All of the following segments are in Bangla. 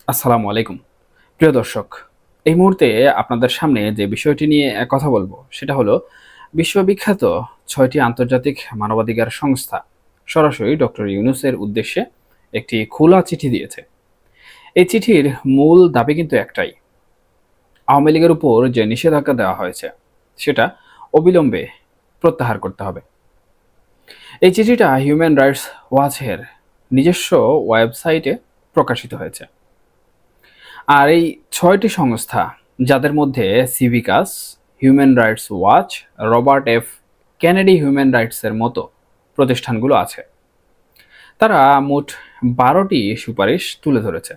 আসসালামু আলাইকুম প্রিয় দর্শক। এই মুহূর্তে আপনাদের সামনে যে বিষয়টি নিয়ে কথা বলবো সেটা হলো বিশ্ববিখ্যাত ৬টি আন্তর্জাতিক মানবাধিকার সংস্থা সরাসরি ডক্টর ইউনূসের উদ্দেশ্যে একটি খোলা চিঠি দিয়েছে। এই চিঠির মূল দাবি কিন্তু একটাই, আওয়ামী লীগের উপর যে নিষেধাজ্ঞা দেওয়া হয়েছে সেটা অবিলম্বে প্রত্যাহার করতে হবে। এই চিঠিটা হিউম্যান রাইটস ওয়াচের নিজস্ব ওয়েবসাইটে প্রকাশিত হয়েছে। আর এই ৬টি সংস্থা, যাদের মধ্যে Civicus, human rights watch, Robert F Kennedy human রাইটসের মতো প্রতিষ্ঠানগুলো আছে, তারা মোট ১২টি সুপারিশ তুলে ধরেছে।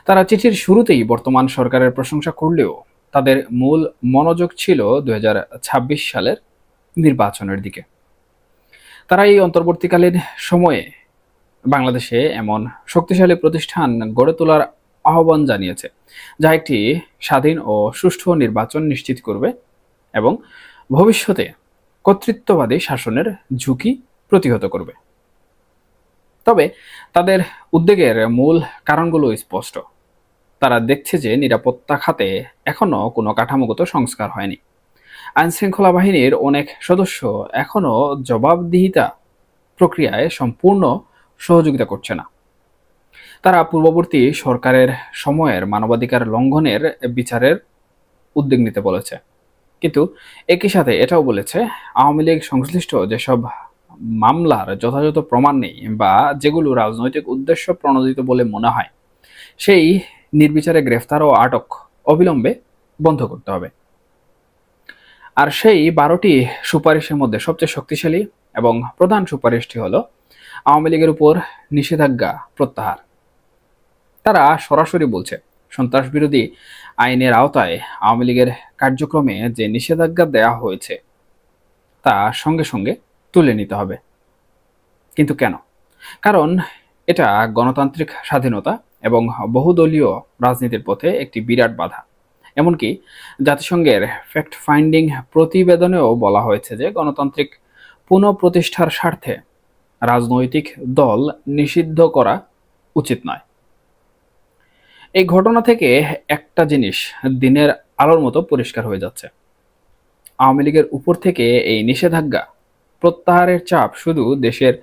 তারা চিঠির শুরুতেই বর্তমান সরকারের প্রশংসা করলেও তাদের মূল মনোযোগ ছিল ২০২৬ সালের নির্বাচনের দিকে। তারা এই অন্তর্বর্তীকালীন সময়ে বাংলাদেশে এমন শক্তিশালী প্রতিষ্ঠান গড়ে তোলার আহ্বান জানিয়েছে, যা একটি স্বাধীন ও সুষ্ঠু নির্বাচন নিশ্চিত করবে এবং ভবিষ্যতে কর্তৃত্ববাদী শাসনের ঝুঁকি প্রতিহত করবে। তবে তাদের উদ্বেগের মূল কারণগুলো স্পষ্ট। তারা দেখছে যে নিরাপত্তা খাতে এখনো কোনো কাঠামোগত সংস্কার হয়নি। আইনশৃঙ্খলা বাহিনীর অনেক সদস্য এখনো জবাবদিহিতা প্রক্রিয়ায় সম্পূর্ণ সহযোগিতা করছে না। তারা পূর্ববর্তী সরকারের সময়ের মানবাধিকার লঙ্ঘনের বিচারের উদ্যোগ নিতে বলেছে, কিন্তু একই সাথে এটাও বলেছে আওয়ামী লীগ সংশ্লিষ্ট যেসব মামলার যথাযথ প্রমাণ নেই বা যেগুলো রাজনৈতিক উদ্দেশ্য প্রণোদিত বলে মনে হয়, সেই নির্বিচারে গ্রেফতার ও আটক অবিলম্বে বন্ধ করতে হবে। আর সেই ১২টি সুপারিশের মধ্যে সবচেয়ে শক্তিশালী এবং প্রধান সুপারিশটি হলো আওয়ামী লীগের উপর নিষেধাজ্ঞা প্রত্যাহার। তারা সরাসরি বলছে সন্ত্রাস বিরোধী আইনের আওতায় আওয়ামী লীগের কার্যক্রমে যে নিষেধাজ্ঞা দেওয়া হয়েছে তা সঙ্গে সঙ্গে তুলে নিতে হবে। কিন্তু কেন? কারণ এটা গণতান্ত্রিক স্বাধীনতা এবং বহুদলীয় রাজনীতির পথে একটি বিরাট বাধা। এমনকি জাতিসংঘের ফ্যাক্ট ফাইন্ডিং প্রতিবেদনেও বলা হয়েছে যে গণতান্ত্রিক পুনঃপ্রতিষ্ঠার স্বার্থে রাজনৈতিক দল নিষিদ্ধ করা উচিত নয়। এই ঘটনা থেকে একটা জিনিস দিনের আলোর মতো পরিষ্কার হয়ে যাচ্ছে, আওয়ামী লীগের উপর থেকে এই নিষেধাজ্ঞা প্রত্যাহারের চাপ শুধু দেশের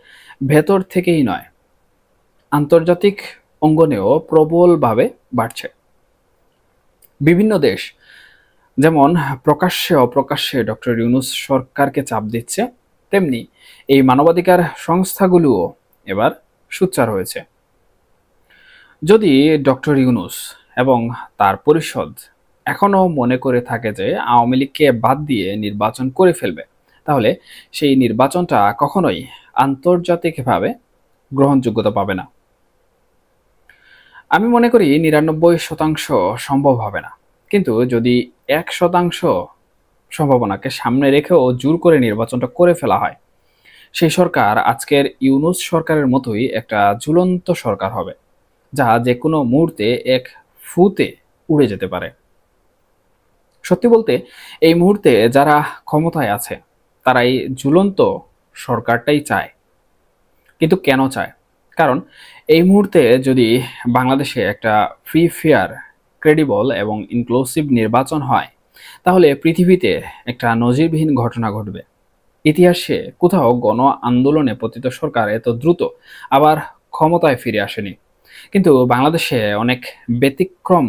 ভেতর থেকেই নয়, আন্তর্জাতিক অঙ্গনেও প্রবলভাবে বাড়ছে। বিভিন্ন দেশ যেমন প্রকাশ্যে অপ্রকাশ্যে ডক্টর ইউনূস সরকারকে চাপ দিচ্ছে, তেমনি এই মানবাধিকার সংস্থাগুলোও এবার সোচ্চার হয়েছে। যদি ডক্টর ইউনূস এবং তার পরিষদ এখনো মনে করে থাকে যে আওয়ামী লীগকে বাদ দিয়ে নির্বাচন করে ফেলবে, তাহলে সেই নির্বাচনটা কখনোই আন্তর্জাতিকভাবে গ্রহণযোগ্যতা পাবে না। আমি মনে করি ৯৯% সম্ভব হবে না, কিন্তু যদি ১% সম্ভাবনাকে সামনে রেখেও জোর করে নির্বাচনটা করে ফেলা হয়, সেই সরকার আজকের ইউনূস সরকারের মতোই একটা ঝুলন্ত সরকার হবে, যা যে কোনো মুহূর্তে এক ফুতে উড়ে যেতে পারে। সত্যি বলতে এই মুহূর্তে যারা ক্ষমতায় আছে তারা এই ঝুলন্ত সরকারটাই চায়। কিন্তু কেন চায়? কারণ এই মুহূর্তে যদি বাংলাদেশে একটা ফ্রি, ফেয়ার, ক্রেডিবল এবং ইনক্লুসিভ নির্বাচন হয়, তাহলে পৃথিবীতে একটা নজিরবিহীন ঘটনা ঘটবে। ইতিহাসে কোথাও গণ আন্দোলনে পতিত সরকার এত দ্রুত আবার ক্ষমতায় ফিরে আসেনি। কিন্তু বাংলাদেশে অনেক ব্যতিক্রম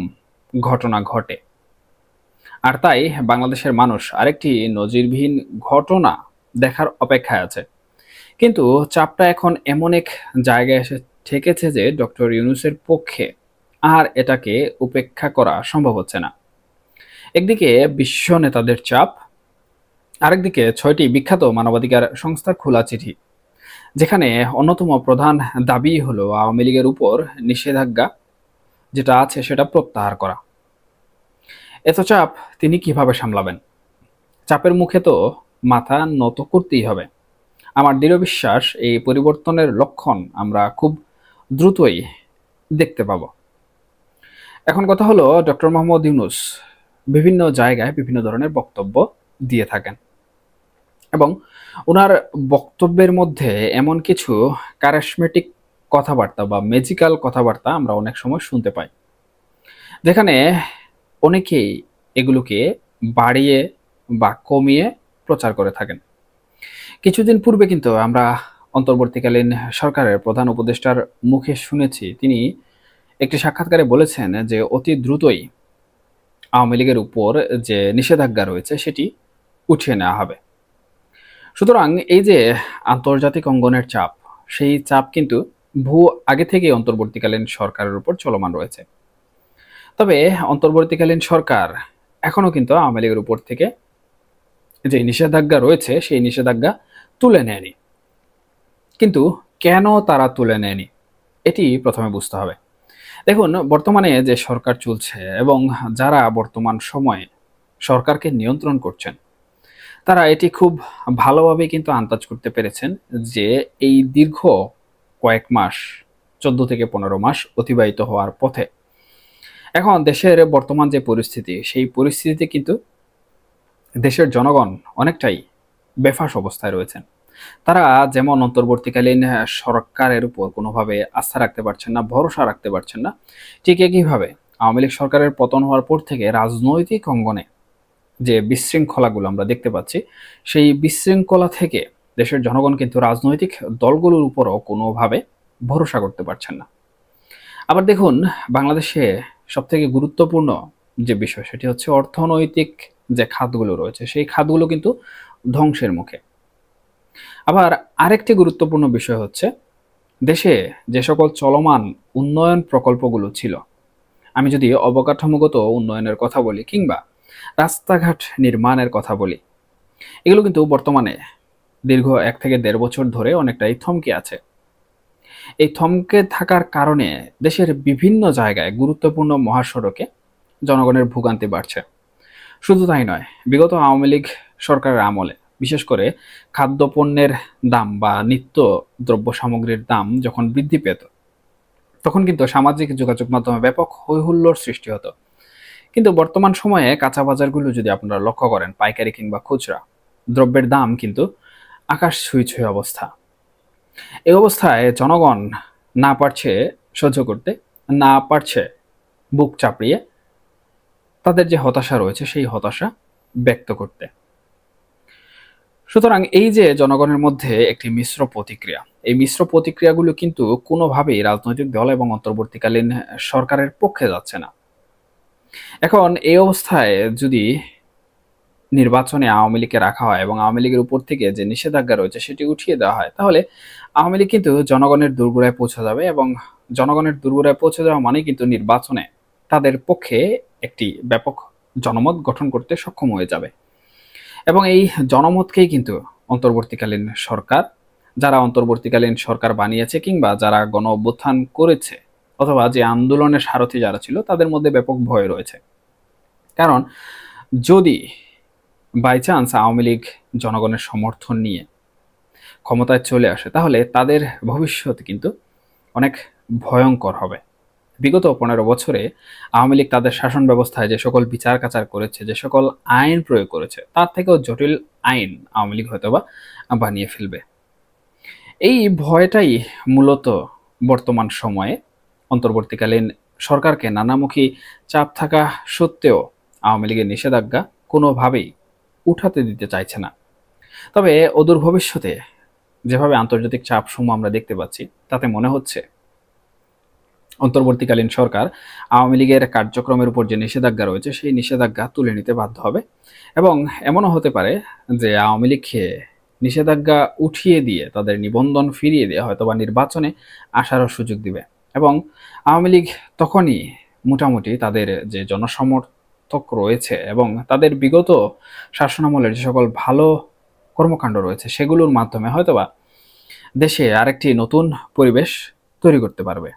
ঘটনা ঘটে। আর তাই বাংলাদেশের মানুষ আরেকটি নজিরবিহীন ঘটনা দেখার অপেক্ষায় আছে। কিন্তু চাপটা এখন এমন এক জায়গায় এসে ঠেকেছে যে ডক্টর ইউনূসের পক্ষে আর এটাকে উপেক্ষা করা সম্ভব হচ্ছে না। একদিকে বিশ্ব নেতাদের চাপ, আরেকদিকে ৬টি বিখ্যাত মানবাধিকার সংস্থার খোলা চিঠি, যেখানে অন্যতম প্রধান দাবি হলো আওয়ামী লীগের উপর নিষেধাজ্ঞা যেটা আছে সেটা প্রত্যাহার করা। এত চাপ তিনি কিভাবে সামলাবেন? চাপের মুখে তো মাথা নত করতেই হবে। আমার দৃঢ় বিশ্বাস এই পরিবর্তনের লক্ষণ আমরা খুব দ্রুতই দেখতে পাব। এখন কথা হলো, ডক্টর মোহাম্মদ ইউনূস বিভিন্ন জায়গায় বিভিন্ন ধরনের বক্তব্য দিয়ে থাকেন এবং ওনার বক্তব্যের মধ্যে এমন কিছু কারিশমেটিক কথাবার্তা বা ম্যাজিক্যাল কথাবার্তা আমরা অনেক সময় শুনতে পাই, যেখানে অনেকেই এগুলোকে বাড়িয়ে বা কমিয়ে প্রচার করে থাকেন। কিছুদিন পূর্বে কিন্তু আমরা অন্তর্বর্তীকালীন সরকারের প্রধান উপদেষ্টার মুখে শুনেছি, তিনি একটি সাক্ষাৎকারে বলেছেন যে অতি দ্রুতই আওয়ামী লীগের উপর যে নিষেধাজ্ঞা রয়েছে সেটি উঠিয়ে নেওয়া হবে। সুতরাং এই যে আন্তর্জাতিক অঙ্গনের চাপ, সেই চাপ কিন্তু আগে থেকেই অন্তর্বর্তীকালীন সরকারের উপর চলমান রয়েছে। তবে অন্তর্বর্তীকালীন সরকার এখনো কিন্তু আওয়ামী লীগের উপর থেকে যে নিষেধাজ্ঞা রয়েছে সেই নিষেধাজ্ঞা তুলে নেয়নি। কিন্তু কেন তারা তুলে নেয়নি এটি প্রথমে বুঝতে হবে। দেখুন, বর্তমানে যে সরকার চলছে এবং যারা বর্তমান সময়ে সরকারকে নিয়ন্ত্রণ করছেন, তারা এটি খুব ভালোভাবে কিন্তু আন্দাজ করতে পেরেছেন যে এই দীর্ঘ কয়েক মাস, 14 থেকে 15 মাস অতিবাহিত হওয়ার পথে এখন দেশের বর্তমান যে পরিস্থিতি, সেই পরিস্থিতিতে কিন্তু দেশের জনগণ অনেকটাই বেফাস অবস্থায় রয়েছেন। তারা যেমন অন্তর্বর্তীকালীন সরকারের উপর কোনোভাবে আস্থা রাখতে পারছেন না, ভরসা রাখতে পারছেন না, ঠিক একইভাবে আওয়ামী লীগ সরকারের পতন হওয়ার পর থেকে রাজনৈতিক অঙ্গনে যে বিশৃঙ্খলাগুলো আমরা দেখতে পাচ্ছি, সেই বিশৃঙ্খলা থেকে দেশের জনগণ কিন্তু রাজনৈতিক দলগুলোর উপরও কোনোভাবে ভরসা করতে পারছেন না। আবার দেখুন, বাংলাদেশে সবথেকে গুরুত্বপূর্ণ যে বিষয় সেটি হচ্ছে অর্থনৈতিক যে খাতগুলো রয়েছে, সেই খাতগুলো কিন্তু ধ্বংসের মুখে। আবার আরেকটি গুরুত্বপূর্ণ বিষয় হচ্ছে দেশে যে সকল চলমান উন্নয়ন প্রকল্পগুলো ছিল, আমি যদি অবকাঠামোগত উন্নয়নের কথা বলি কিংবা রাস্তাঘাট নির্মাণের কথা বলি, এগুলো কিন্তু বর্তমানে দীর্ঘ 1 থেকে 1.5 বছর ধরে অনেকটাই থমকে আছে। এই থমকে থাকার কারণে দেশের বিভিন্ন জায়গায় গুরুত্বপূর্ণ মহাসড়কে জনগণের ভোগান্তি বাড়ছে। শুধু তাই নয়, বিগত আওয়ামী লীগ সরকারের আমলে বিশেষ করে খাদ্যপণ্যের দাম বা নিত্য দ্রব্য সামগ্রীর দাম যখন বৃদ্ধি পেত, তখন কিন্তু সামাজিক যোগাযোগ মাধ্যমে ব্যাপক হৈহুল্লোড় সৃষ্টি হতো। কিন্তু বর্তমান সময়ে কাঁচা বাজারগুলো যদি আপনারা লক্ষ্য করেন, পাইকারি কিংবা খুচরা দ্রব্যের দাম কিন্তু আকাশ ছুঁই ছুঁই অবস্থা। এই অবস্থায় জনগণ না পারছে সহ্য করতে, না পারছে বুক চাপড়িয়ে তাদের যে হতাশা রয়েছে সেই হতাশা ব্যক্ত করতে। সুতরাং এই যে জনগণের মধ্যে একটি মিশ্র প্রতিক্রিয়া, এই মিশ্র প্রতিক্রিয়াগুলো কিন্তু কোনোভাবেই রাজনৈতিক দল এবং অন্তর্বর্তীকালীন সরকারের পক্ষে যাচ্ছে না। এখন এই অবস্থায় যদি নির্বাচনে আওয়ামী লীগকে রাখা হয় এবং আওয়ামী লীগের উপর থেকে যে নিষেধাজ্ঞা রয়েছে সেটি উঠিয়ে দেওয়া হয়, তাহলে আওয়ামী লীগ কিন্তু জনগণের দোরগোড়ায় পৌঁছে যাবে এবং জনগণের দোরগোড়ায় পৌঁছে যাওয়া মানে কিন্তু নির্বাচনে তাদের পক্ষে একটি ব্যাপক জনমত গঠন করতে সক্ষম হয়ে যাবে। এবং এই জনমতকেই কিন্তু অন্তর্বর্তীকালীন সরকার, যারা অন্তর্বর্তীকালীন সরকার বানিয়েছে কিংবা যারা গণ অভ্যুত্থান করেছে অথবা যে আন্দোলনের সারথি যারা ছিল, তাদের মধ্যে ব্যাপক ভয় রয়েছে। কারণ যদি বাই চান্স আওয়ামী লীগ জনগণের সমর্থন নিয়ে ক্ষমতায় চলে আসে, তাহলে তাদের ভবিষ্যৎ কিন্তু অনেক ভয়ঙ্কর হবে। বিগত 15 বছরে আওয়ামী লীগ তাদের শাসন ব্যবস্থায় যে সকল বিচার কাচার করেছে, যে সকল আইন প্রয়োগ করেছে, তার থেকেও জটিল আইন আওয়ামী লীগ হয়তোবা বানিয়ে ফেলবে। এই ভয়টাই মূলত বর্তমান সময়ে অন্তর্বর্তীকালীন সরকারকে নানামুখী চাপ থাকা সত্ত্বেও আওয়ামী লীগের নিষেধাজ্ঞা কোনোভাবেই উঠাতে দিতে চাইছে না। তবে অদূর ভবিষ্যতে যেভাবে আন্তর্জাতিক চাপসমূহ আমরা দেখতে পাচ্ছি, তাতে মনে হচ্ছে অন্তর্বর্তীকালীন সরকার আওয়ামী লীগের কার্যক্রমের উপর যে নিষেধাজ্ঞা রয়েছে সেই নিষেধাজ্ঞা তুলে নিতে বাধ্য হবে। এবং এমনও হতে পারে যে আওয়ামী লীগকে নিষেধাজ্ঞা উঠিয়ে দিয়ে তাদের নিবন্ধন ফিরিয়ে দিয়ে হয়তোবা নির্বাচনে আসারও সুযোগ দিবে। এবং আওয়ামী লীগ তখনই মোটামুটি তাদের যে জনসমর্থক রয়েছে এবং তাদের বিগত শাসনামলের যে সকল ভালো কর্মকাণ্ড রয়েছে সেগুলোর মাধ্যমে হয়তোবা দেশে আরেকটি নতুন পরিবেশ তৈরি করতে পারবে।